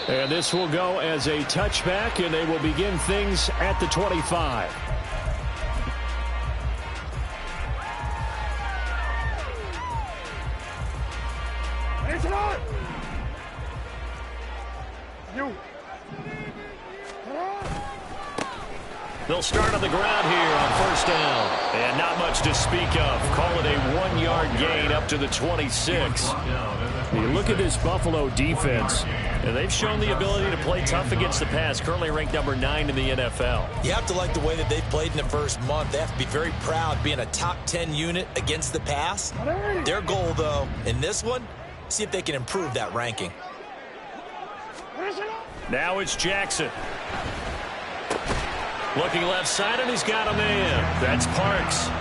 And this will go as a touchback, and they will begin things at the 25. They'll start on the ground here on first down. And not much to speak of. Call it a 1-yard gain up to the 26. You look at this Buffalo defense, and they've shown the ability to play tough against the pass, currently ranked number 9 in the NFL. You have to like the way that they've played in the first month. They have to be very proud being a top 10 unit against the pass. Their goal, though, in this one, see if they can improve that ranking. Now it's Jackson. Looking left side, and he's got a man. That's Parks.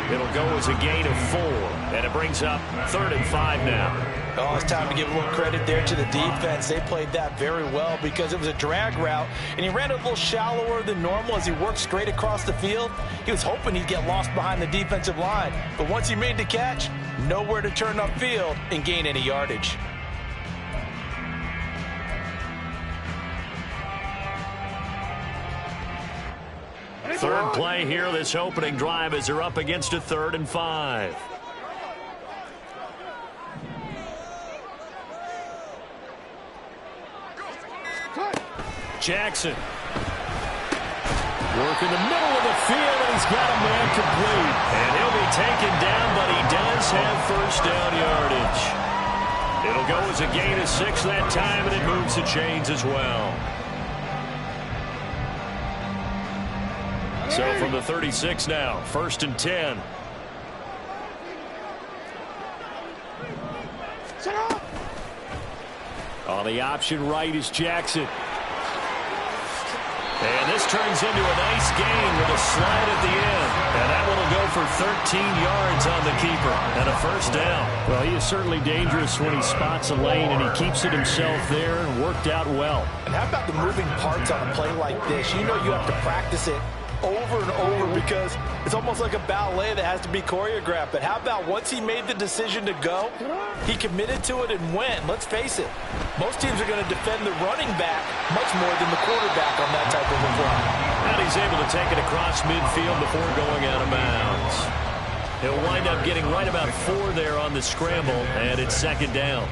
It'll go as a gain of 4, and it brings up 3rd and 5 now. Oh, it's time to give a little credit there to the defense. They played that very well because it was a drag route, and he ran it a little shallower than normal as he worked straight across the field. He was hoping he'd get lost behind the defensive line, but once he made the catch, nowhere to turn upfield and gain any yardage. Third play here, this opening drive, as they're up against a 3rd and 5. Jackson. Work in the middle of the field, and he's got a man complete. And he'll be taken down, but he does have first down yardage. It'll go as a gain of 6 that time, and it moves the chains as well. So from the 36 now, 1st and 10. On the option right is Jackson. And this turns into a nice gain with a slide at the end. And that one will go for 13 yards on the keeper and a first down. Well, he is certainly dangerous when he spots a lane, and he keeps it himself there and worked out well. And how about the moving parts on a play like this? You know you have to practice it over and over because it's almost like a ballet that has to be choreographed. But how about once he made the decision to go, he committed to it and went. Let's face it, most teams are going to defend the running back much more than the quarterback on that type of a play. And he's able to take it across midfield before going out of bounds. He'll wind up getting right about 4 there on the scramble, and it's 2nd down.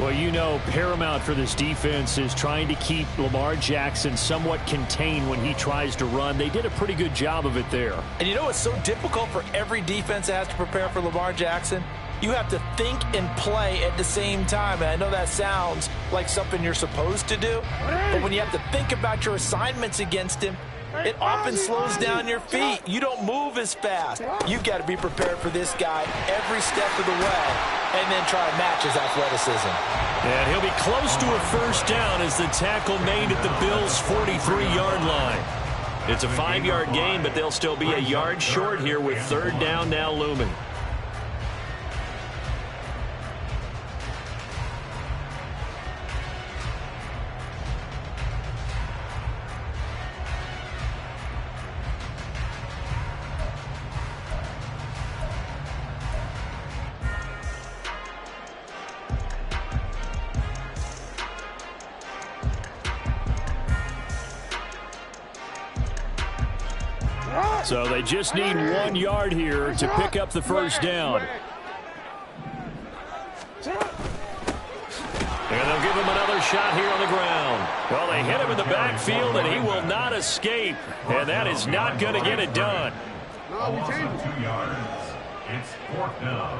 Well, you know, paramount for this defense is trying to keep Lamar Jackson somewhat contained when he tries to run. They did a pretty good job of it there. And you know it's so difficult for every defense that has to prepare for Lamar Jackson? You have to think and play at the same time. And I know that sounds like something you're supposed to do, but when you have to think about your assignments against him, it often slows down your feet. You don't move as fast. You've got to be prepared for this guy every step of the way and then try to match his athleticism. And he'll be close to a first down as the tackle made at the Bills' 43-yard line. It's a 5-yard gain, but they'll still be a yard short here with 3rd down now looming. So they just need 1 yard here to pick up the first down. And they'll give him another shot here on the ground. Well, they hit him in the backfield, and he will not escape. And that is not going to get it done. Loss of 2 yards. It's 4th down.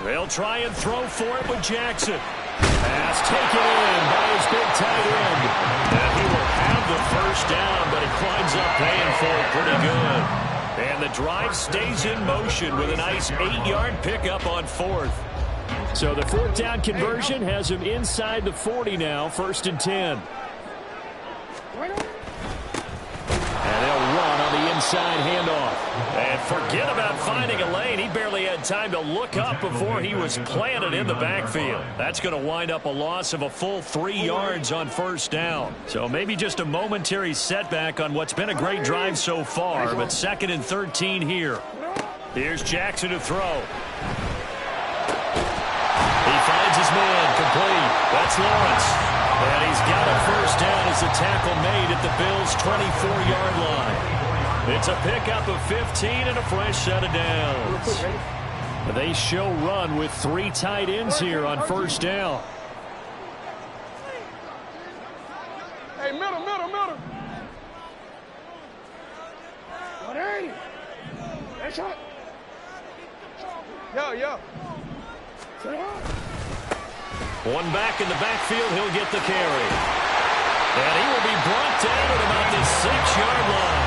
They'll try and throw for it with Jackson. Pass taken in by his big tight end. And he will have the first down, but he winds up paying for it pretty good. And the drive stays in motion with a nice 8-yard pickup on 4th. So the 4th down conversion has him inside the 40 now, 1st and 10. And they'll run on the inside handoff. And forget about finding a lane. He barely had time to look up before he was planted in the backfield. That's going to wind up a loss of a full 3 yards on first down. So maybe just a momentary setback on what's been a great drive so far, but 2nd and 13 here. Here's Jackson to throw. He finds his man, complete. That's Lawrence. And he's got a first down as the tackle made at the Bills' 24-yard line. It's a pickup of 15 and a fresh set of downs. They show run with 3 tight ends here on first down. Hey, middle. 180. That's shot. Yo. One back in the backfield, he'll get the carry. And he will be brought down at about the 6-yard line.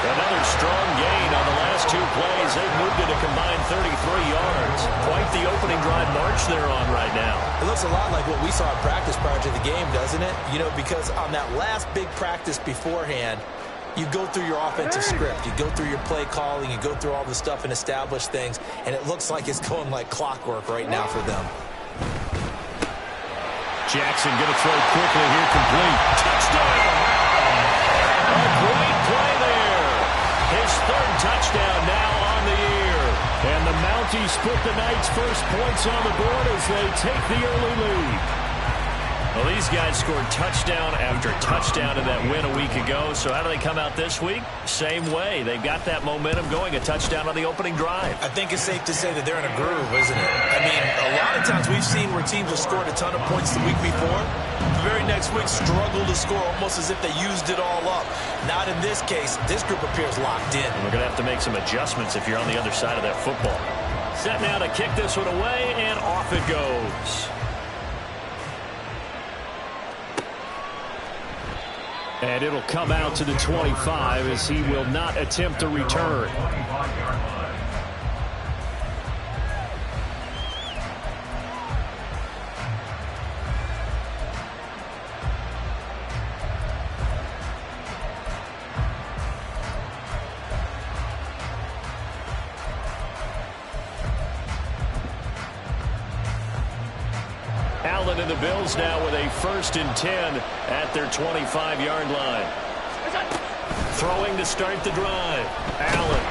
Another strong gain on the last 2 plays. They've moved it a combined 33 yards. Quite the opening drive march they're on right now. It looks a lot like what we saw in practice prior to the game, doesn't it? You know, because on that last big practice beforehand, you go through your offensive script. You go through your play calling. You go through all the stuff and establish things. And it looks like it's going like clockwork right now for them. Jackson going to throw quickly here, complete. Touchdown! A great play there. His 3rd touchdown now on the year. And the Mounties put the Knights' first points on the board as they take the early lead. Well, these guys scored touchdown after touchdown in that win a week ago. So how do they come out this week? Same way. They've got that momentum going, a touchdown on the opening drive. I think it's safe to say that they're in a groove, isn't it? I mean, a lot of times we've seen where teams have scored a ton of points the week before. The very next week struggle to score almost as if they used it all up. Not in this case. This group appears locked in. And we're going to have to make some adjustments if you're on the other side of that football. Set now to kick this one away, and off it goes. And it'll come out to the 25 as he will not attempt a return. Allen and the Bills now with a 1st and 10 at their 25-yard line. Throwing to start the drive. Allen.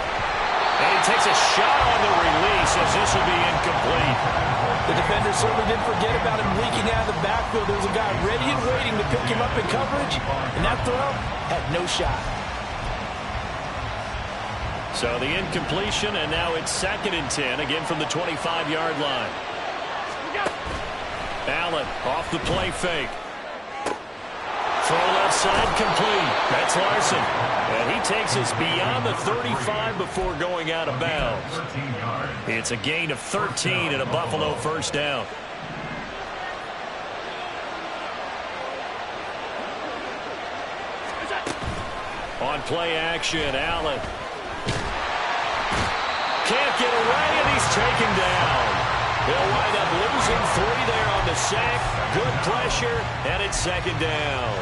And he takes a shot on the release as this will be incomplete. The defender certainly didn't forget about him leaking out of the backfield. There was a guy ready and waiting to pick him up in coverage, and that throw had no shot. So the incompletion, and now it's 2nd and 10, again from the 25-yard line. Allen off the play fake. Throw left side, complete. That's Larson. And he takes us beyond the 35 before going out of bounds. It's a gain of 13 and a Buffalo first down. On play action, Allen. Can't get away, and he's taken down. They'll wind up losing 3 there on the sack. Good pressure, and it's 2nd down.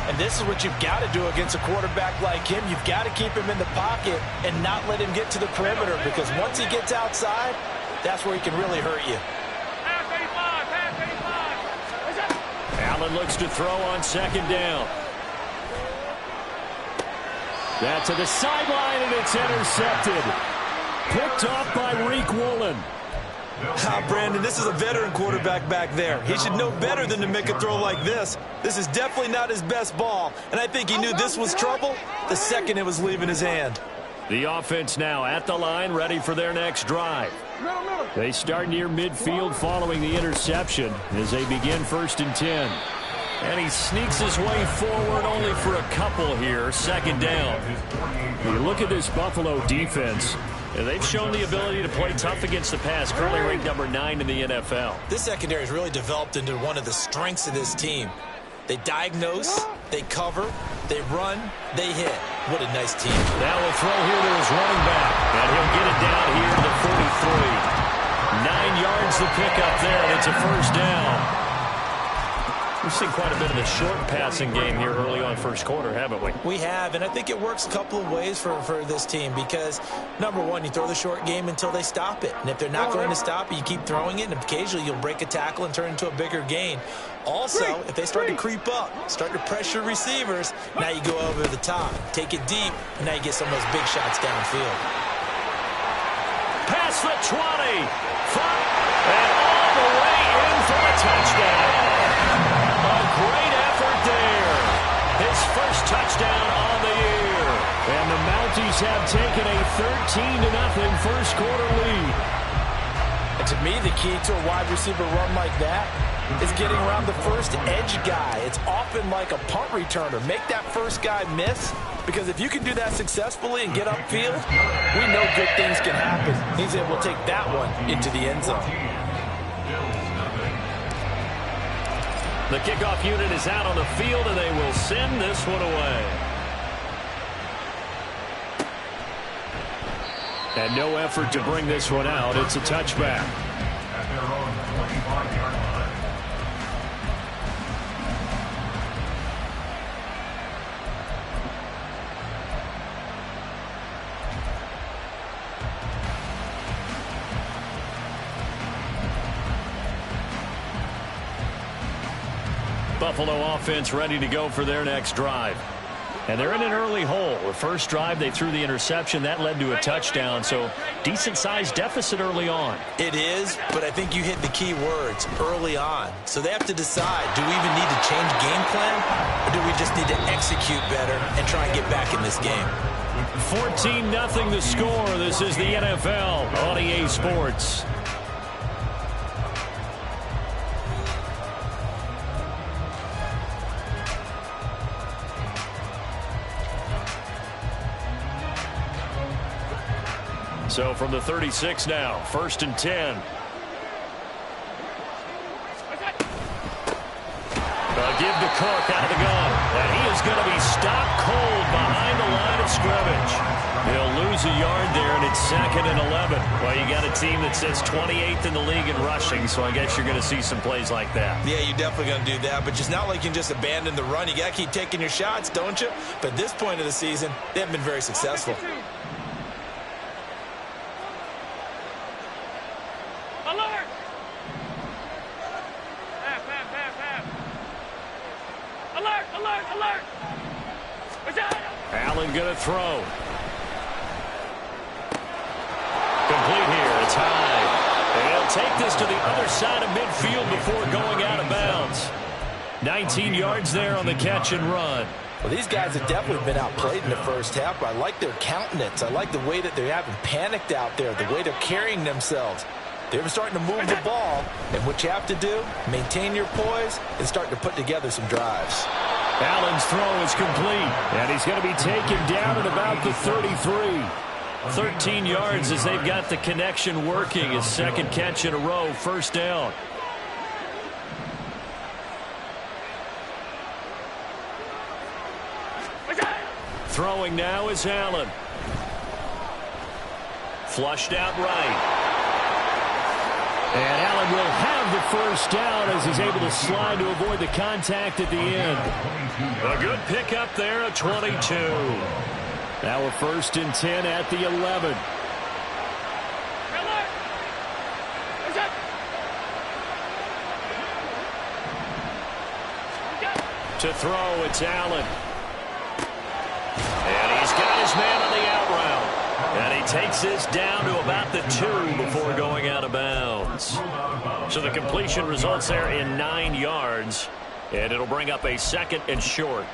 And this is what you've got to do against a quarterback like him. You've got to keep him in the pocket and not let him get to the perimeter, because once he gets outside, that's where he can really hurt you. Allen looks to throw on 2nd down. That to the sideline, and it's intercepted. Picked off by Reek Woolen. Brandon, this is a veteran quarterback back there. He should know better than to make a throw like this. This is definitely not his best ball, and I think he knew this was trouble the second it was leaving his hand. The offense now at the line, ready for their next drive. They start near midfield following the interception as they begin 1st and 10. And he sneaks his way forward only for a couple here, 2nd down. You look at this Buffalo defense. They've shown the ability to play tough against the pass, currently ranked number 9 in the NFL. This secondary has really developed into one of the strengths of this team. They diagnose, they cover, they run, they hit. What a nice team. Now we'll throw here to his running back, and he'll get it down here to the 43. 9 yards to pick up there, and it's a first down. We've seen quite a bit of the short passing game here early on first quarter, haven't we? We have, and I think it works a couple of ways for this team because, number one, you throw the short game until they stop it. And if they're not going to stop it, you keep throwing it, and occasionally you'll break a tackle and turn into a bigger gain. Also, if they start to creep up, start to pressure receivers, now you go over the top. Take it deep, and now you get some of those big shots downfield. across the 20. And all the way in for a touchdown. A great effort there. His first touchdown on the year. And the Mounties have taken a 13-0 first quarter lead. And to me, the key to a wide receiver run like that is getting around the first edge guy. It's often like a punt returner. Make that first guy miss, because if you can do that successfully and get upfield, we know good things can happen. He's able to take that one into the end zone. The kickoff unit is out on the field, and they will send this one away. And no effort to bring this one out. It's a touchback. At their own 25-yard line. Buffalo offense ready to go for their next drive. And they're in an early hole. The first drive, they threw the interception. That led to a touchdown, so decent-sized deficit early on. It is, but I think you hit the key words, early on. So they have to decide, do we even need to change game plan, or do we just need to execute better and try and get back in this game? 14-0 the score. This is the NFL on EA Sports. So from the 36 now, 1st and 10. Give to Cook out of the gun. And he is going to be stopped cold behind the line of scrimmage. He'll lose a yard there, and it's 2nd and 11. Well, you got a team that sits 28th in the league in rushing, so I guess you're going to see some plays like that. Yeah, you're definitely going to do that, but it's not like you can just abandon the run. You got to keep taking your shots, don't you? But at this point of the season, they haven't been very successful. Alert! Pass. Alert! Allen going to throw. Complete here. It's high. And he'll take this to the other side of midfield before going out of bounds. 19 yards there on the catch and run. Well, these guys have definitely been outplayed in the first half, but I like their countenance. I like the way that they haven't panicked out there, the way they're carrying themselves. They're starting to move the ball, and what you have to do, maintain your poise and start to put together some drives. Allen's throw is complete, and he's going to be taken down at about the 33. 13 yards as they've got the connection working. His second catch in a row, first down. Throwing now is Allen. Flushed out right. And Allen will have the first down as he's able to slide to avoid the contact at the end. A good pickup there at 22. Now a 1st and 10 at the 11. To throw, it's Allen. And he's got his man on the out route. And he takes this down to about the 2 before going out of bounds. So the completion results there in 9 yards. And it'll bring up a 2nd and short.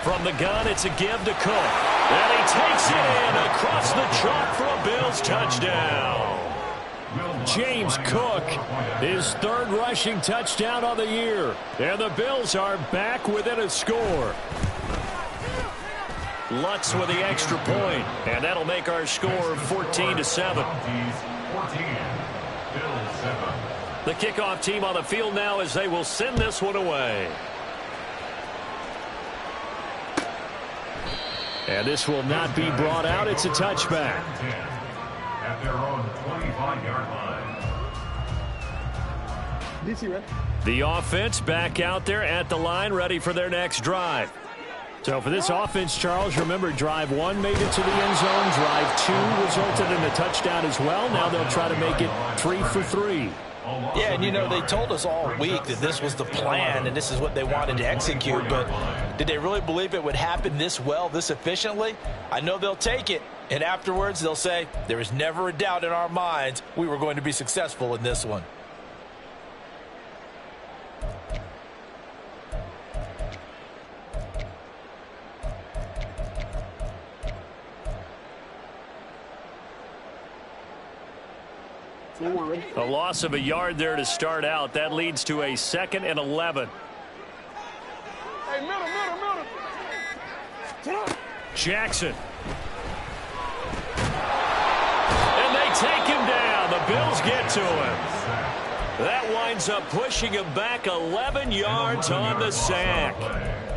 From the gun, it's a give to Cook. And he takes it in across the chalk for a Bills touchdown. James Cook, his 3rd rushing touchdown on the year. And the Bills are back within a score. Lutz with the extra point, and that'll make our score 14-7. The kickoff team on the field now as they will send this one away. And this will not be brought out. It's a touchback. At their own 25-yard line. The offense back out there at the line, ready for their next drive. So for this offense, Charles, remember, drive 1 made it to the end zone. Drive 2 resulted in a touchdown as well. Now they'll try to make it 3 for 3. Yeah, and you know, they told us all week that this was the plan and this is what they wanted to execute, but did they really believe it would happen this well, this efficiently? I know they'll take it, and afterwards they'll say, there was never a doubt in our minds we were going to be successful in this one. A loss of a yard there to start out. That leads to a 2nd and 11. Hey, middle. Jackson. And they take him down. The Bills get to him. That winds up pushing him back 11 yards on the sack.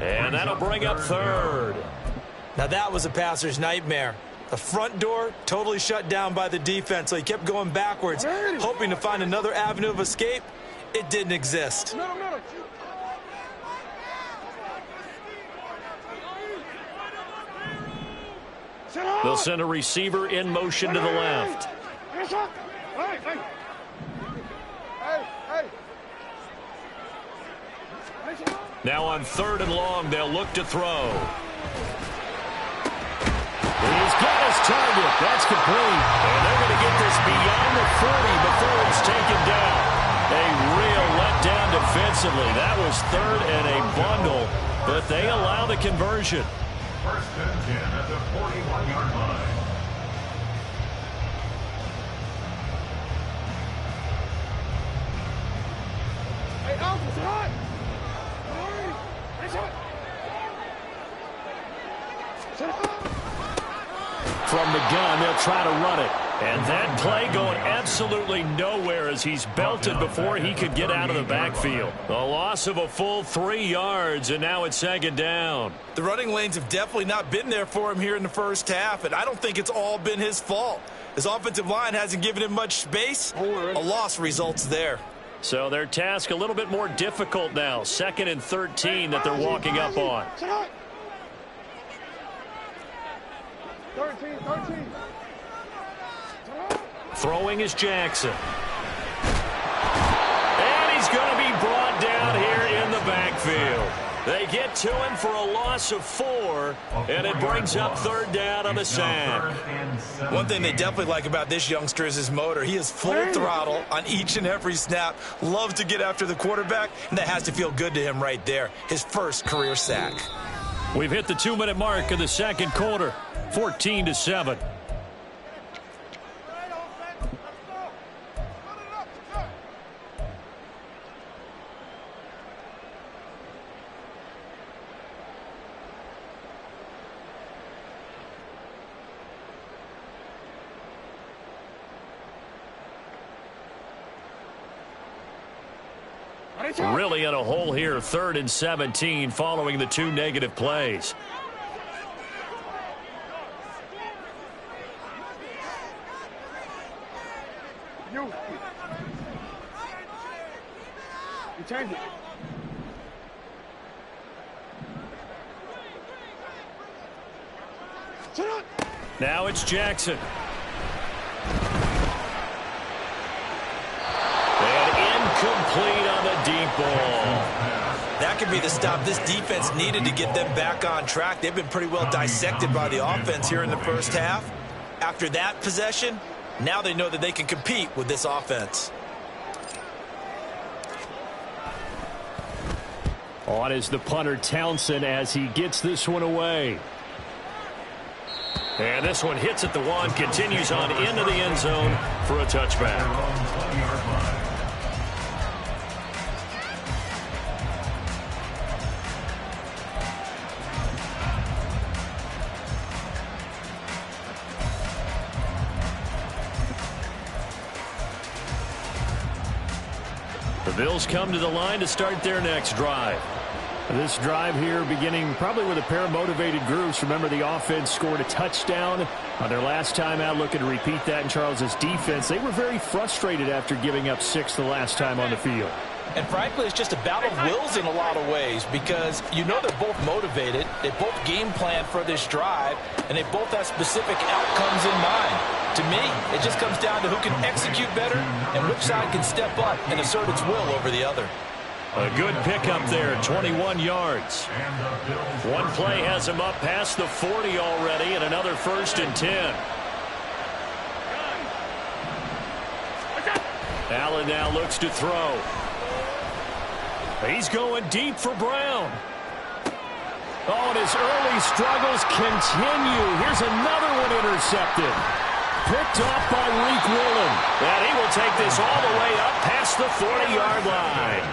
And that'll bring up 3rd. Now that was a passer's nightmare. The front door totally shut down by the defense, so he kept going backwards, hoping to find another avenue of escape. It didn't exist. They'll send a receiver in motion to the left. Now on 3rd and long, they'll look to throw. He's got his target. That's complete. And they're going to get this beyond the 40 before it's taken down. A real letdown defensively. That was 3rd and a bundle, but they allow the conversion. 1st and 10 at the 41-yard line. Hey, Alpha, it's hot. From the gun, they'll try to run it. And that play going absolutely nowhere as he's belted before he could get out of the backfield. A loss of a full 3 yards, and now it's 2nd down. The running lanes have definitely not been there for him here in the first half, and I don't think it's all been his fault. His offensive line hasn't given him much space. A loss results there. So their task a little bit more difficult now. 2nd and 13 that they're walking up on. 13. Throwing is Jackson. And he's going to be brought down here in the backfield. They get to him for a loss of 4, and it brings up 3rd down on the sack. One thing they definitely like about this youngster is his motor. He is full throttle on each and every snap. Loves to get after the quarterback, and that has to feel good to him right there. His first career sack. We've hit the 2-minute mark of the 2nd quarter. 14-7. Really in a hole here, 3rd and 17 following the 2 negative plays. You change it. Now it's Jackson. Complete on the deep ball. That could be the stop this defense needed to get them back on track. They've been pretty well dissected by the offense here in the first half. After that possession, now they know that they can compete with this offense. On is the punter Townsend as he gets this one away. And this one hits at the 1, continues on into the end zone for a touchback. The Bills come to the line to start their next drive. This drive here beginning probably with a pair of motivated groups. Remember, the offense scored a touchdown on their last time out, looking to repeat that in Charles's defense. They were very frustrated after giving up 6 the last time on the field. And frankly, it's just a battle of wills in a lot of ways because you know they're both motivated, they both game plan for this drive, and they both have specific outcomes in mind. To me, it just comes down to who can execute better and which side can step up and assert its will over the other. A good pickup there, 21 yards. One play has him up past the 40 already, and another 1st and 10. Allen now looks to throw. He's going deep for Brown. Oh, and his early struggles continue. Here's another one intercepted. Picked off by Reek Woolen. And he will take this all the way up past the 40-yard line.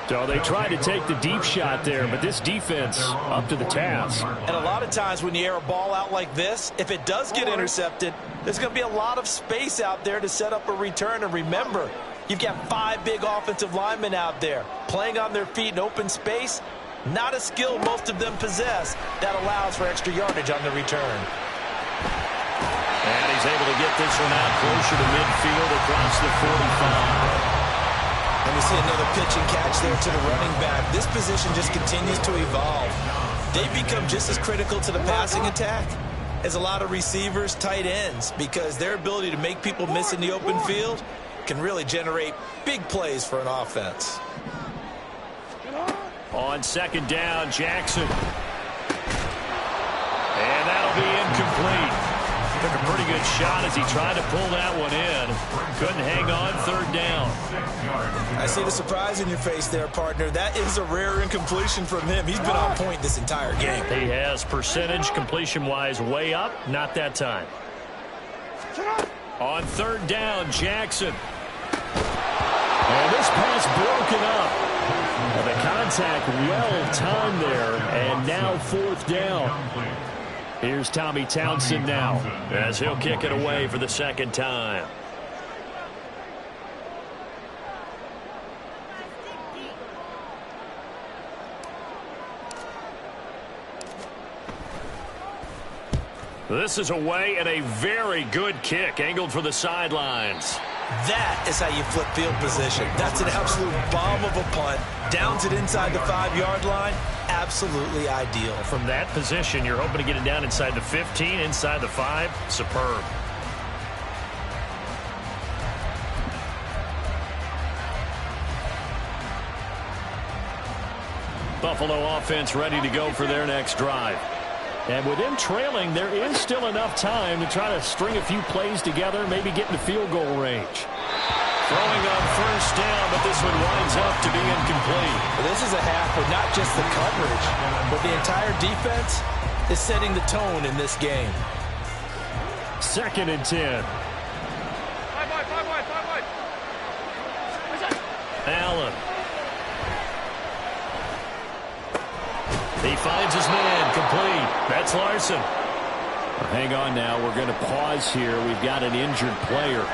So they tried to take the deep shot there, but this defense up to the task. And a lot of times when you air a ball out like this, if it does get intercepted, there's going to be a lot of space out there to set up a return. And remember, you've got 5 big offensive linemen out there playing on their feet in open space. Not a skill most of them possess that allows for extra yardage on the return. And he's able to get this one out closer to midfield across the 45. And we see another pitch and catch there to the running back. This position just continues to evolve. They become just as critical to the passing attack as a lot of receivers, tight ends, because their ability to make people miss in the open field can really generate big plays for an offense. On 2nd down, Jackson. And that'll be incomplete. Took a pretty good shot as he tried to pull that one in. Couldn't hang on 3rd down. I see the surprise in your face there, partner. That is a rare incompletion from him. He's been on point this entire game. He has percentage completion-wise way up. Not that time. On 3rd down, Jackson. And this pass broken up. Well, the contact well-timed there. And now 4th down. Here's Tommy Townsend now as he'll kick it away for the 2nd time. This is away and a very good kick angled for the sidelines. That is how you flip field position. That's an absolute bomb of a punt. Downs it inside the 5-yard line. Absolutely ideal. From that position, you're hoping to get it down inside the 15, inside the 5. Superb. Buffalo offense ready to go for their next drive. And with them trailing, there is still enough time to try to string a few plays together, maybe get into field goal range. Throwing on 1st down, but this one winds up to be incomplete. Well, this is a half where not just the coverage, but the entire defense is setting the tone in this game. 2nd and 10. Allen. He finds his man, complete. That's Larson. Hang on now, we're going to pause here. We've got an injured player.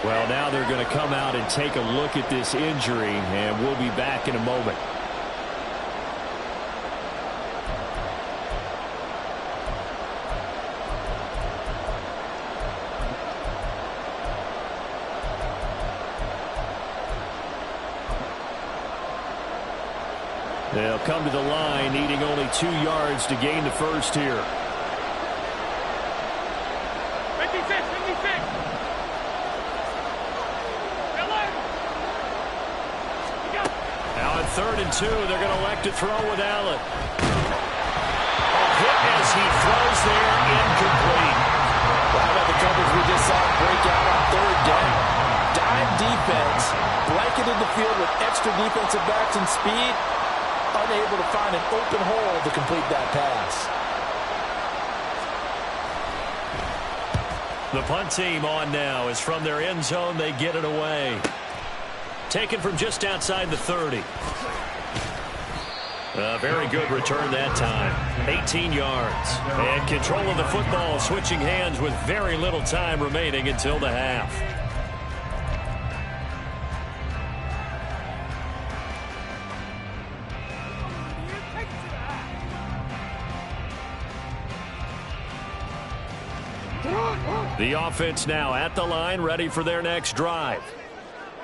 Well, now they're going to come out and take a look at this injury, and we'll be back in a moment. They'll come to the line, needing only 2 yards to gain the 1st here. 56. Now on 3rd and 2, they're going to elect to throw with Allen. A hit as he throws there, incomplete. Well, how about the coverage we just saw break out on 3rd down? Dime defense, blanketed the field with extra defensive backs and speed. Unable to find an open hole to complete that pass. The punt team on now is from their end zone. They get it away. Taken from just outside the 30. A very good return that time. 18 yards. And control of the football, switching hands with very little time remaining until the half. The offense now at the line, ready for their next drive.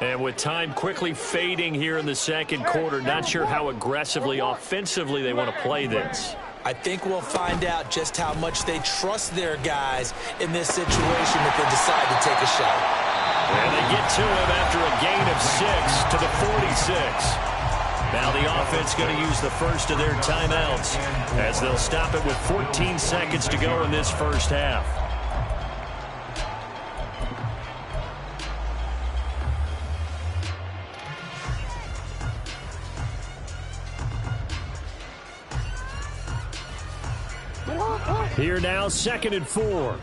And with time quickly fading here in the second quarter, not sure how aggressively, offensively they want to play this. I think we'll find out just how much they trust their guys in this situation if they decide to take a shot. And they get to him after a gain of 6 to the 46. Now the offense going to use the first of their timeouts as they'll stop it with 14 seconds to go in this first half. Here now, 2nd and 4.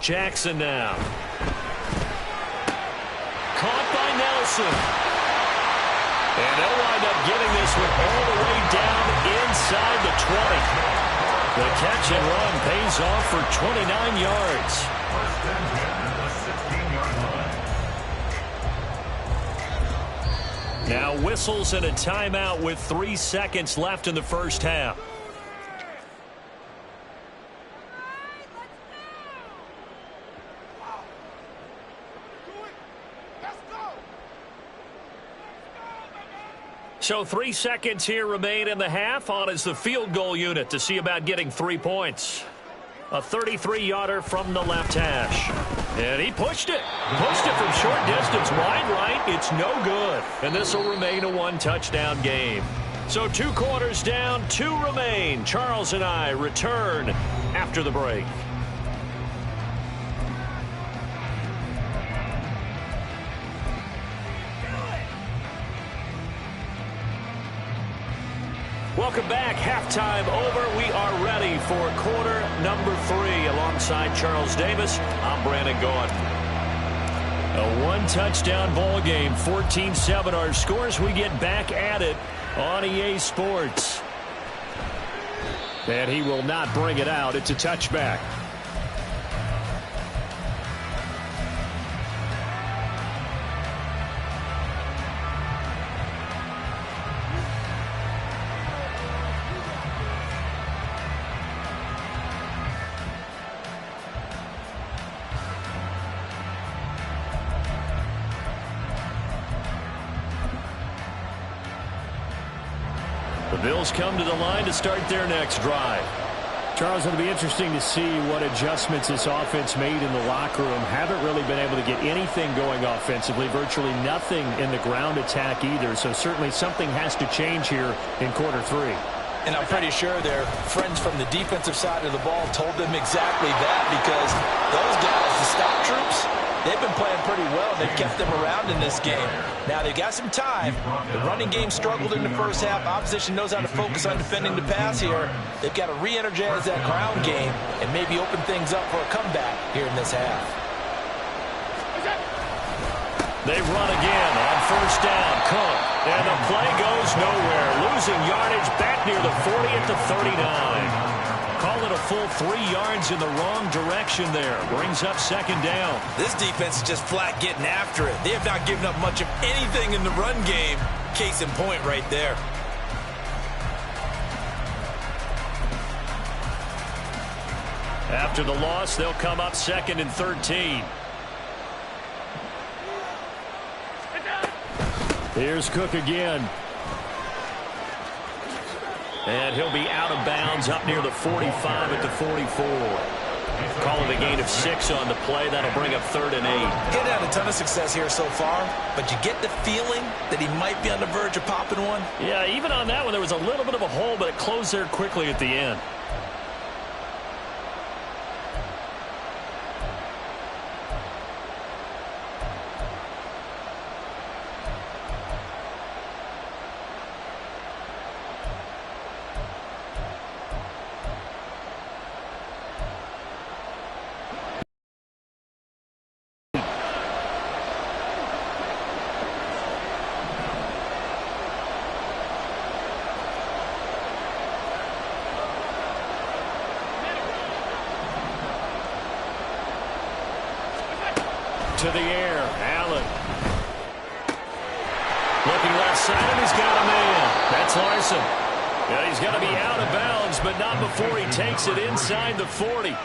Jackson now. Caught by Nelson. And they'll wind up getting this one all the way down inside the 20. The catch and run pays off for 29 yards. First and 10 at the 16-yard line. Now whistles and a timeout with 3 seconds left in the first half. So 3 seconds here remain in the half. On is the field goal unit to see about getting 3 points. A 33-yarder from the left hash. And he pushed it. Pushed it from short distance. Wide right. It's no good. And this will remain a 1-touchdown game. So 2 quarters down, 2 remain. Charles and I return after the break. Welcome back. Halftime over. We are ready for quarter number 3. Alongside Charles Davis, I'm Brandon Gaudin. A 1-touchdown ball game, 14-7 our scores. We get back at it on EA Sports. And he will not bring it out. It's a touchback. The Bills come to the line to start their next drive. Charles, it'll be interesting to see what adjustments this offense made in the locker room. Haven't really been able to get anything going offensively, virtually nothing in the ground attack either. So certainly something has to change here in quarter 3. And I'm pretty sure their friends from the defensive side of the ball told them exactly that, because those guys, the stop troops, they've been playing pretty well. They've kept them around in this game. Now they've got some time. The running game struggled in the first half. Opposition knows how to focus on defending the pass here. They've got to re-energize that ground game and maybe open things up for a comeback here in this half. They run again on first down. Cook. And the play goes nowhere. Losing yardage back near the 40 at the 39. Call it a full 3 yards in the wrong direction there. Brings up second down. This defense is just flat getting after it. They have not given up much of anything in the run game. Case in point right there. After the loss, they'll come up 2nd and 13. Here's Cook again. And he'll be out of bounds up near the 45 at the 44. Call it a gain of 6 on the play. That'll bring up 3rd and 8. He's had a ton of success here so far, but you get the feeling that he might be on the verge of popping one. Yeah, even on that one, there was a little bit of a hole, but it closed there quickly at the end. To the air, Allen. Looking left side, and he's got a man. That's Larson. Yeah, he's going to be out of bounds, but not before he takes it inside the 40.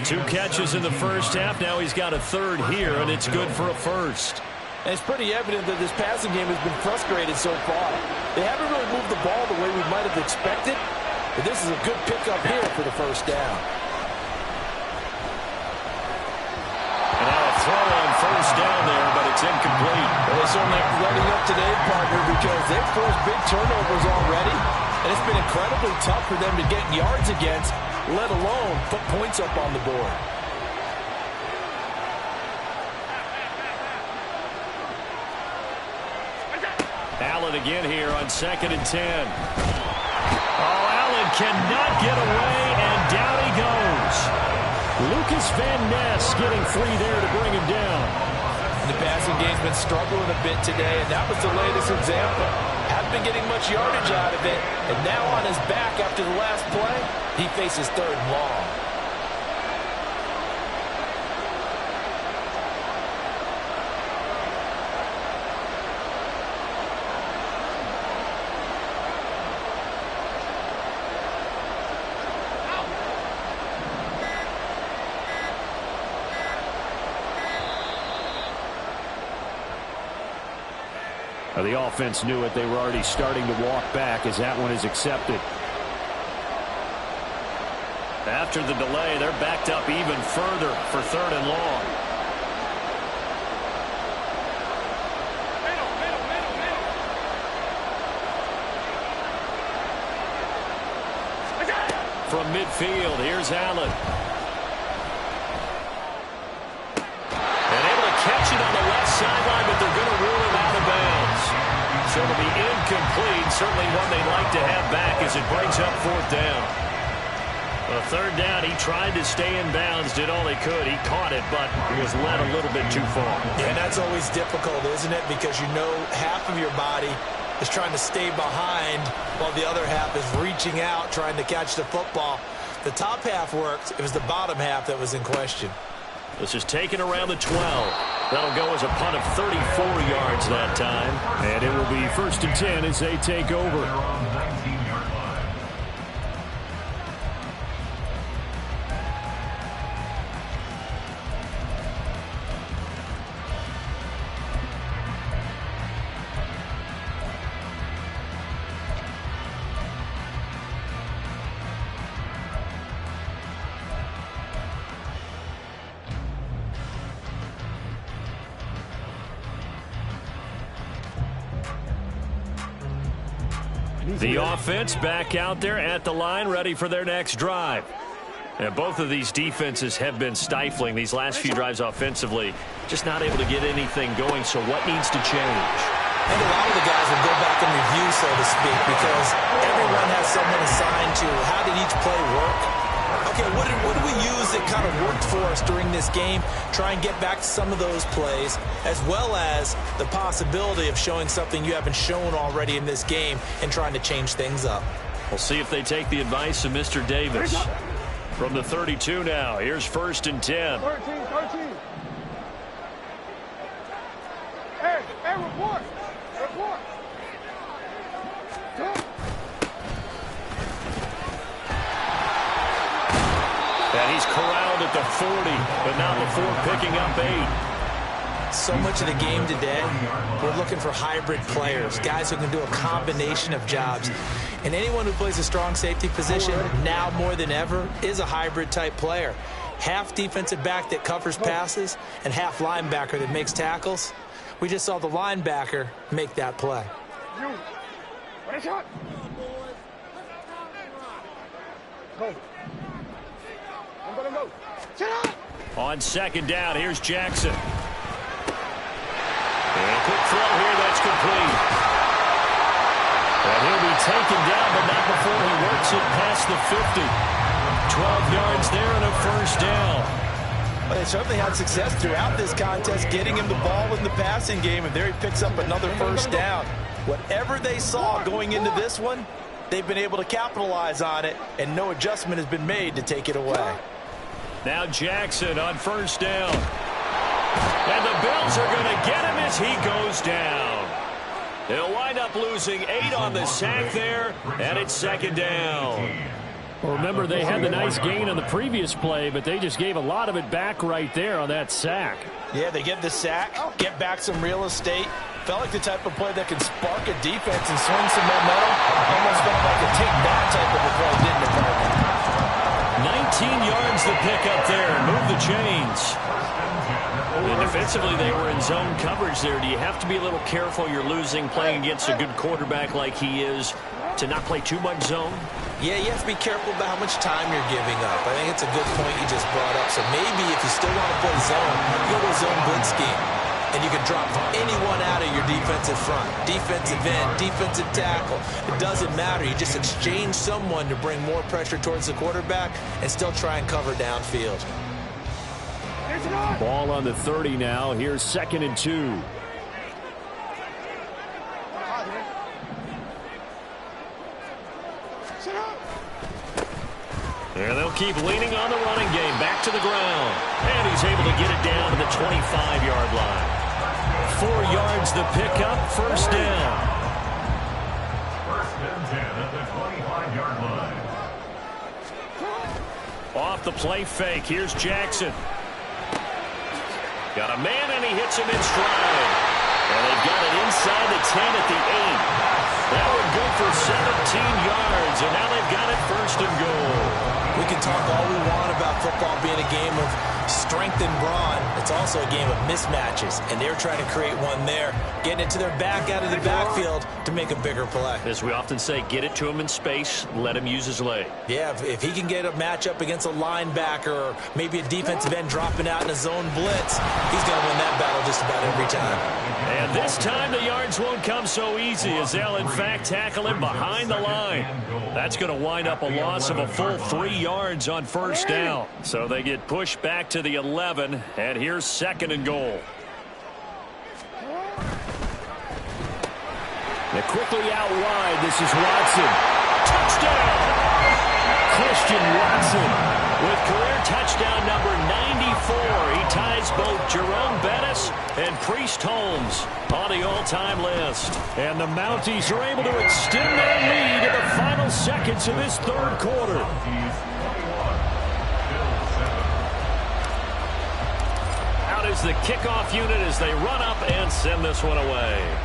2 catches in the first half. Now he's got a third here, and it's good for a first. And it's pretty evident that this passing game has been frustrated so far. They haven't really moved the ball the way we might have expected, but this is a good pickup here for the first down. And now a throw on first down there, but it's incomplete. Well, they certainly aren't letting up today, partner, because they've forced big turnovers already, and it's been incredibly tough for them to get yards against, let alone put points up on the board. Allen again here on 2nd and 10. Oh, Allen cannot get away, and down he goes. Lucas Van Ness getting free there to bring him down. The passing game's been struggling a bit today, and that was the latest example. Haven't been getting much yardage out of it, and now on his back after the last play, he faces 3rd and long. The offense knew it. They were already starting to walk back as that one is accepted. After the delay, they're backed up even further for 3rd and long. From midfield, here's Allen. And able to catch it on the left sideline, but they're going to rule him out of bounds. So it'll be incomplete. Certainly one they'd like to have back as it brings up 4th down. A 3rd down, he tried to stay in bounds, did all he could. He caught it, but he was led a little bit too far. Yeah, and that's always difficult, isn't it? Because you know half of your body is trying to stay behind while the other half is reaching out, trying to catch the football. The top half worked. It was the bottom half that was in question. This is taken around the 12. That'll go as a punt of 34 yards that time. And it will be 1st and 10 as they take over. The offense back out there at the line, ready for their next drive. And both of these defenses have been stifling these last few drives offensively. Just not able to get anything going, so what needs to change? I think a lot of the guys will go back and review, so to speak, because everyone has someone assigned to how did each play work. Okay, what did we use that kind of worked for us during this game? Try and get back to some of those plays, as well as the possibility of showing something you haven't shown already in this game and trying to change things up. We'll see if they take the advice of Mr. Davis. From the 32 now, here's 1st and 10. 13. Hey, report. And he's corralled at the 40, but not before picking up 8. So much of the game today, we're looking for hybrid players, guys who can do a combination of jobs. And anyone who plays a strong safety position, now more than ever, is a hybrid-type player. Half defensive back that covers passes and half linebacker that makes tackles. We just saw the linebacker make that play. On 2nd down, here's Jackson. And a quick throw here, that's complete. And he'll be taken down, but not before he works it past the 50. 12 yards there and a 1st down. Well, they certainly had success throughout this contest, getting him the ball in the passing game, and there he picks up another 1st down. Whatever they saw going into this one, they've been able to capitalize on it, and no adjustment has been made to take it away. Now Jackson on 1st down. And the Bills are going to get him as he goes down. They'll wind up losing 8 on the sack there, and it's second down. Well, remember, they had the nice gain on the previous play, but they just gave a lot of it back right there on that sack. Yeah, they get the sack, get back some real estate. Felt like the type of play that can spark a defense and swing some momentum. Almost felt like a take-that type of a play, didn't it, Cardinal? 19 yards to pick up there. Move the chains. And defensively, they were in zone coverage there. Do you have to be a little careful? You're losing playing against a good quarterback like he is to not play too much zone? Yeah, you have to be careful about how much time you're giving up. I think it's a good point you just brought up. So maybe if you still want to play zone, you go to a zone blitz scheme. And you can drop anyone out of your defensive front. Defensive end, defensive tackle. It doesn't matter. You just exchange someone to bring more pressure towards the quarterback and still try and cover downfield. Ball on the 30 now. Here's 2nd and 2. And they'll keep leaning on the running game. Back to the ground. And he's able to get it down to the 25-yard line. 4 yards the pickup. First down. First and 10 at the 25-yard line. Off the play fake. Here's Jackson. Got a man, and he hits him in stride. And they've got it inside the 10 at the 8. That would go for 17 yards, and now they've got it first and goal. We can talk all we want about football being a game of strength and brawn. It's also a game of mismatches, and they're trying to create one there, getting it to their back out of the backfield to make a bigger play. As we often say, get it to him in space, let him use his leg. Yeah, if he can get a matchup against a linebacker or maybe a defensive end dropping out in a zone blitz, he's going to win that battle just about every time. And this time the yards won't come so easy as they'll, in fact, tackle him behind the line. That's going to wind up a loss of a full 3 yards on first down. So they get pushed back to the 11, and here's 2nd and goal. They're quickly out wide. This is Watson. Touchdown! Christian Watson with career touchdown number 94. He ties both Jerome Bettis and Priest Holmes on the all-time list. And the Mounties are able to extend their lead in the final seconds of this third quarter. Out is the kickoff unit as they run up and send this one away.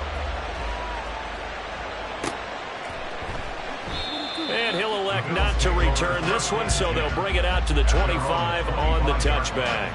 And he'll elect not to return this one, so they'll bring it out to the 25 on the touchback.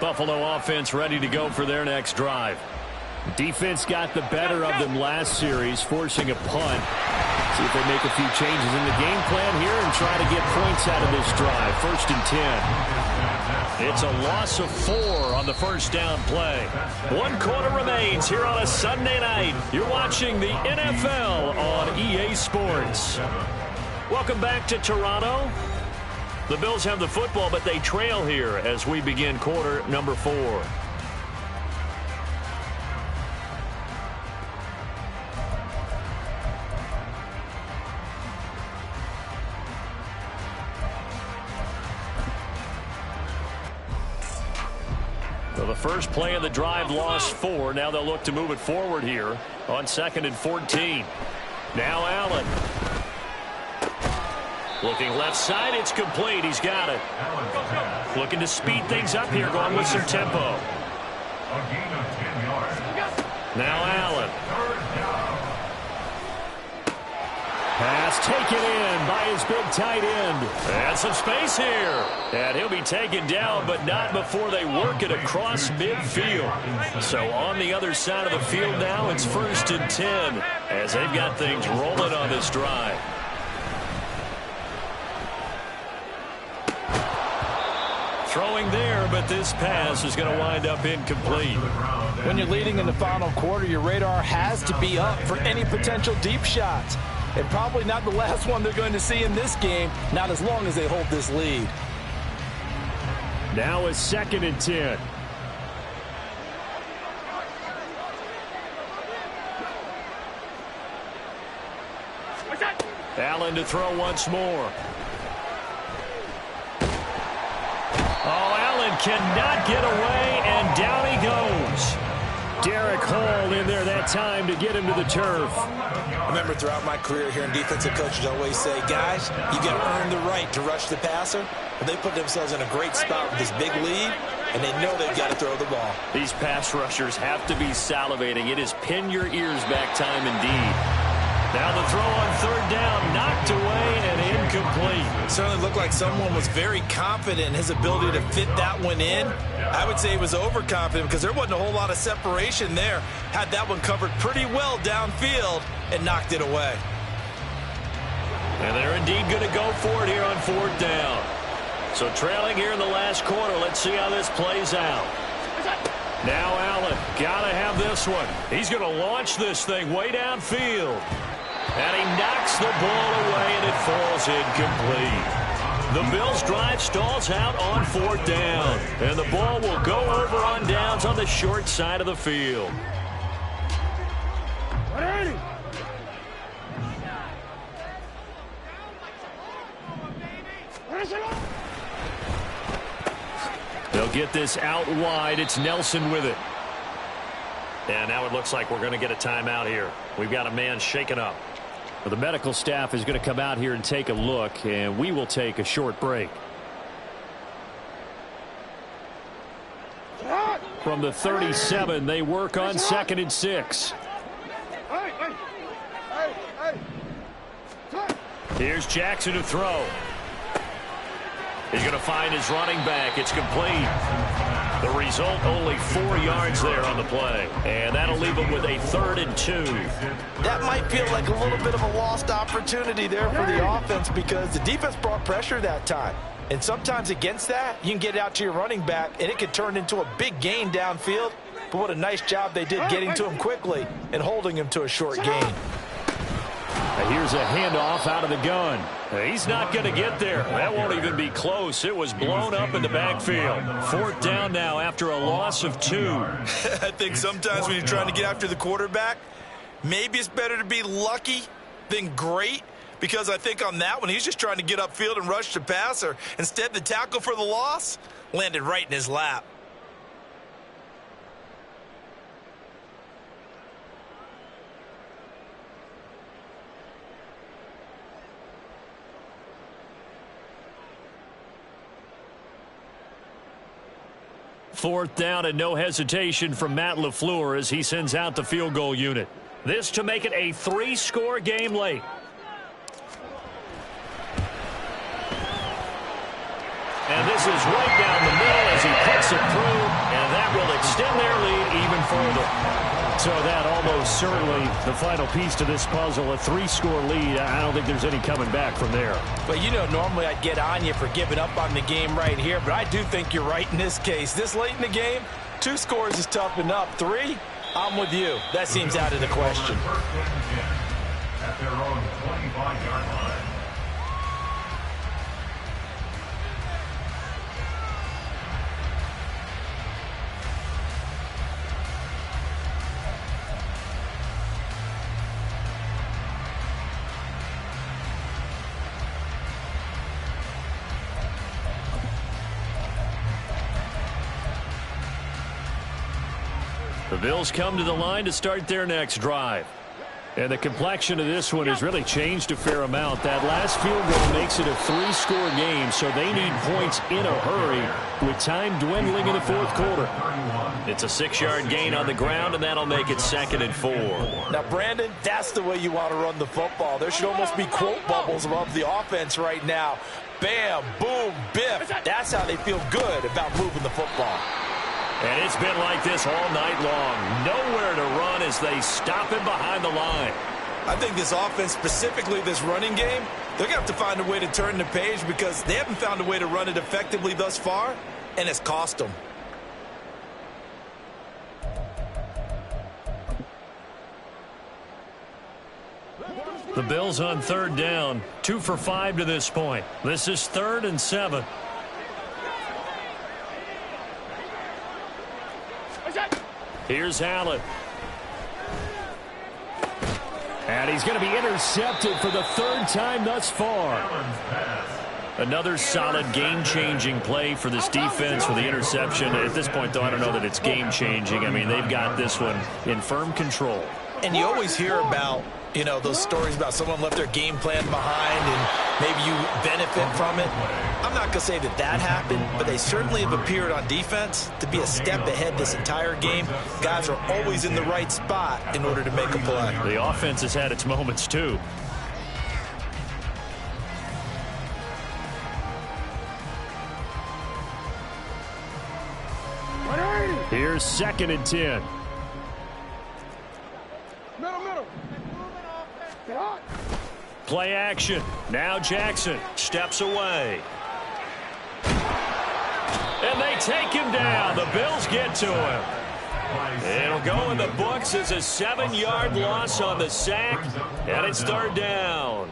Buffalo offense ready to go for their next drive. Defense got the better of them last series, forcing a punt. See if they make a few changes in the game plan here and try to get points out of this drive. 1st and 10. It's a loss of 4 on the first down play. 1 quarter remains here on a Sunday night. You're watching the NFL on EA Sports. Welcome back to Toronto. The Bills have the football, but they trail here as we begin quarter number 4. So the first play of the drive lost 4. Now they'll look to move it forward here on 2nd and 14. Now Allen. Looking left side, it's complete. He's got it. Looking to speed things up here, going with some tempo. A gain of 10 yards. Now Allen. Pass taken in by his big tight end. And some space here. And he'll be taken down, but not before they work it across midfield. So on the other side of the field now, it's 1st and 10 as they've got things rolling on this drive. Throwing there, but this pass is going to wind up incomplete. When you're leading in the final quarter, your radar has to be up for any potential deep shots. And probably not the last one they're going to see in this game, not as long as they hold this lead. Now a 2nd and 10. Allen to throw once more. Oh, Allen cannot get away, and down he goes. Derek Hall in there that time to get him to the turf. I remember throughout my career hearing defensive coaches always say, guys, you got to earn the right to rush the passer. But they put themselves in a great spot with this big lead, and they know they've got to throw the ball. These pass rushers have to be salivating. It is pin your ears back time indeed. Now the throw on third down, knocked away and incomplete. It certainly looked like someone was very confident in his ability to fit that one in. I would say he was overconfident because there wasn't a whole lot of separation there. Had that one covered pretty well downfield and knocked it away. And they're indeed going to go for it here on fourth down. So trailing here in the last quarter. Let's see how this plays out. Now Allen, got to have this one. He's going to launch this thing way downfield. And he knocks the ball away, and it falls incomplete. The Bills' drive stalls out on fourth down. And the ball will go over on downs on the short side of the field. They'll get this out wide. It's Nelson with it. And now it looks like we're going to get a timeout here. We've got a man shaken up. Well, the medical staff is going to come out here and take a look, and we will take a short break. From the 37, they work on 2nd and 6. Here's Jackson to throw. He's going to find his running back. It's complete. The result, only 4 yards there on the play. And that'll leave him with a 3rd and 2. That might feel like a little bit of a lost opportunity there for the offense because the defense brought pressure that time. And sometimes against that, you can get out to your running back, and it could turn into a big gain downfield. But what a nice job they did getting to him quickly and holding him to a short gain. Here's a handoff out of the gun. He's not going to get there. That won't even be close. It was blown up in the backfield. 4th down now after a loss of 2. I think sometimes when you're trying to get after the quarterback, maybe it's better to be lucky than great. Because I think on that one, he's just trying to get upfield and rush the passer. Instead, the tackle for the loss landed right in his lap. Fourth down and no hesitation from Matt LaFleur as he sends out the field goal unit. This to make it a 3-score game late. And this is right down the middle as he puts it through, and that will extend their lead even further. So that almost certainly the final piece to this puzzle, a 3-score lead. I don't think there's any coming back from there. But, you know, normally I'd get on you for giving up on the game right here, but I do think you're right in this case. This late in the game, 2 scores is tough enough. 3, I'm with you. That seems out of the question. At their own 25-yard line. The Bills come to the line to start their next drive. And the complexion of this one has really changed a fair amount. That last field goal makes it a 3-score game, so they need points in a hurry with time dwindling in the 4th quarter. It's a 6-yard gain on the ground, and that'll make it 2nd and 4. Now, Brandon, that's the way you want to run the football. There should almost be quote bubbles above the offense right now. Bam, boom, biff. That's how they feel good about moving the football. And it's been like this all night long. Nowhere to run as they stop him behind the line. I think this offense, specifically this running game, they're going to have to find a way to turn the page because they haven't found a way to run it effectively thus far, and it's cost them. The Bills on 3rd down, 2 for 5 to this point. This is 3rd and 7. Here's Allen. And he's going to be intercepted for the third time thus far. Another solid game-changing play for this defense for the interception. At this point, though, I don't know that it's game-changing. I mean, they've got this one in firm control. And you always hear about, you know, those stories about someone left their game plan behind and maybe you benefit from it. I'm not going to say that that happened, but they certainly have appeared on defense to be a step ahead this entire game. Guys are always in the right spot in order to make a play. The offense has had its moments, too. Here's 2nd and 10. Middle. Play action. Now Jackson steps away. And they take him down. The Bills get to him. It'll go in the books as a 7-yard loss on the sack. And it's 3rd down.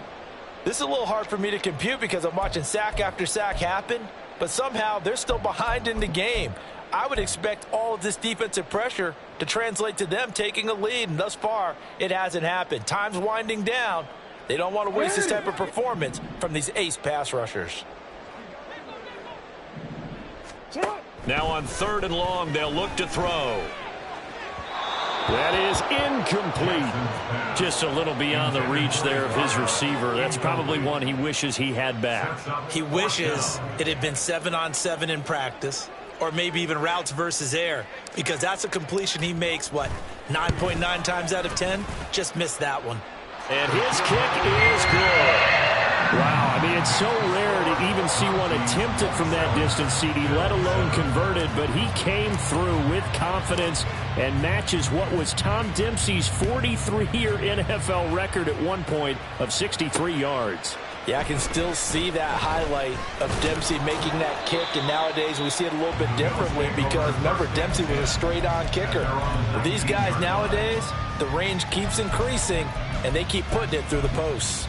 This is a little hard for me to compute because I'm watching sack after sack happen, but somehow they're still behind in the game. I would expect all of this defensive pressure to translate to them taking a lead, and thus far, it hasn't happened. Time's winding down. They don't want to waste this type of performance from these ace pass rushers. Now on 3rd and long, they'll look to throw. That is incomplete. Just a little beyond the reach there of his receiver. That's probably one he wishes he had back. He wishes it had been 7-on-7 in practice, or maybe even routes versus air, because that's a completion he makes, 9.9 times out of 10? Just missed that one. And his kick is good. Wow, I mean, it's so rare to even see one attempted from that distance, CD, let alone converted, but he came through with confidence and matches what was Tom Dempsey's 43-year NFL record at one point of 63 yards. Yeah, I can still see that highlight of Dempsey making that kick, and nowadays we see it a little bit differently because, remember, Dempsey was a straight-on kicker. But these guys nowadays, the range keeps increasing, and they keep putting it through the posts.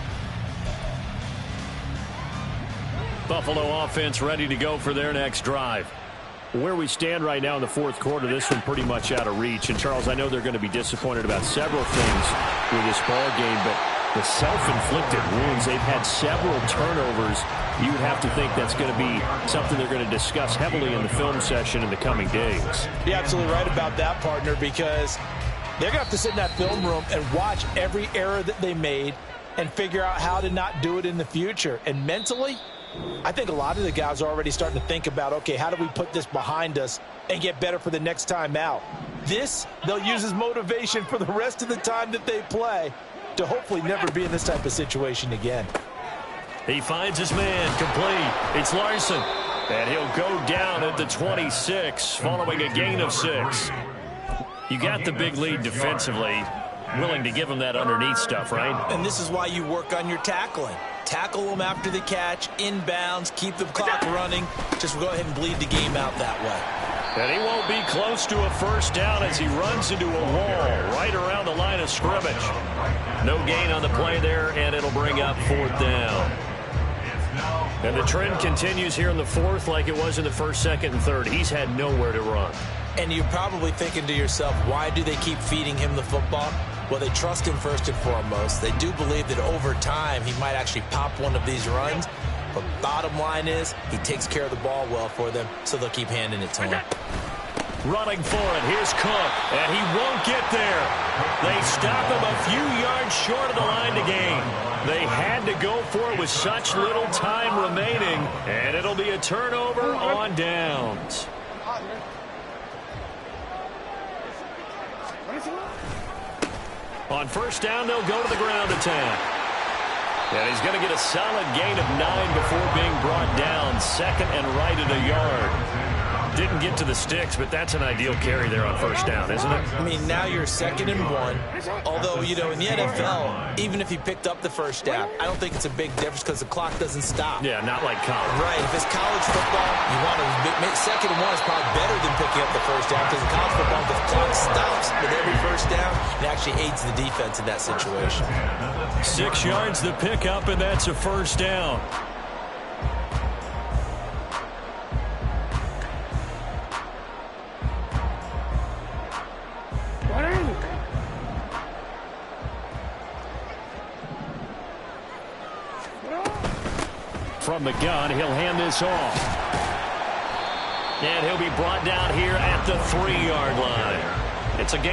Buffalo offense ready to go for their next drive. Where we stand right now in the 4th quarter, this one pretty much out of reach. And, Charles, I know they're going to be disappointed about several things with this ball game, but the self-inflicted wounds, they've had several turnovers. You would have to think that's going to be something they're going to discuss heavily in the film session in the coming days. You're absolutely right about that, partner, because they're going to have to sit in that film room and watch every error that they made and figure out how to not do it in the future. And mentally, I think a lot of the guys are already starting to think about, okay, how do we put this behind us and get better for the next time out? This, they'll use as motivation for the rest of the time that they play to hopefully never be in this type of situation again. He finds his man complete. It's Larson. And he'll go down at the 26 following a gain of 6. You got the big lead defensively. Willing to give him that underneath stuff, right? And this is why you work on your tackling. Tackle them after the catch, inbounds, keep the clock running. Just go ahead and bleed the game out that way. And he won't be close to a first down as he runs into a wall right around the line of scrimmage. No gain on the play there, and it'll bring up 4th down. And the trend continues here in the 4th like it was in the 1st, 2nd, and 3rd. He's had nowhere to run. And you're probably thinking to yourself, why do they keep feeding him the football? Well, they trust him first and foremost. They do believe that over time he might actually pop one of these runs. But bottom line is he takes care of the ball well for them, so they'll keep handing it to him. Running for it. Here's Cook, and he won't get there. They stop him a few yards short of the line to gain. They had to go for it with such little time remaining, and it'll be a turnover on downs. On first down, they'll go to the ground attack. And he's going to get a solid gain of 9 before being brought down. 2nd and right at a yard. Didn't get to the sticks, but that's an ideal carry there on first down, isn't it? I mean, now you're 2nd and 1. Although, you know, in the NFL, even if he picked up the first down, I don't think it's a big difference because the clock doesn't stop. Yeah, not like college. Right. If it's college football, you want to make 2nd and 1 is probably better than picking up the first down because in college football, the clock stops with every first down. It actually aids the defense in that situation. 6 yards the pickup, and that's a first down. From the gun, he'll hand this off. And he'll be brought down here at the 3-yard line. It's a game.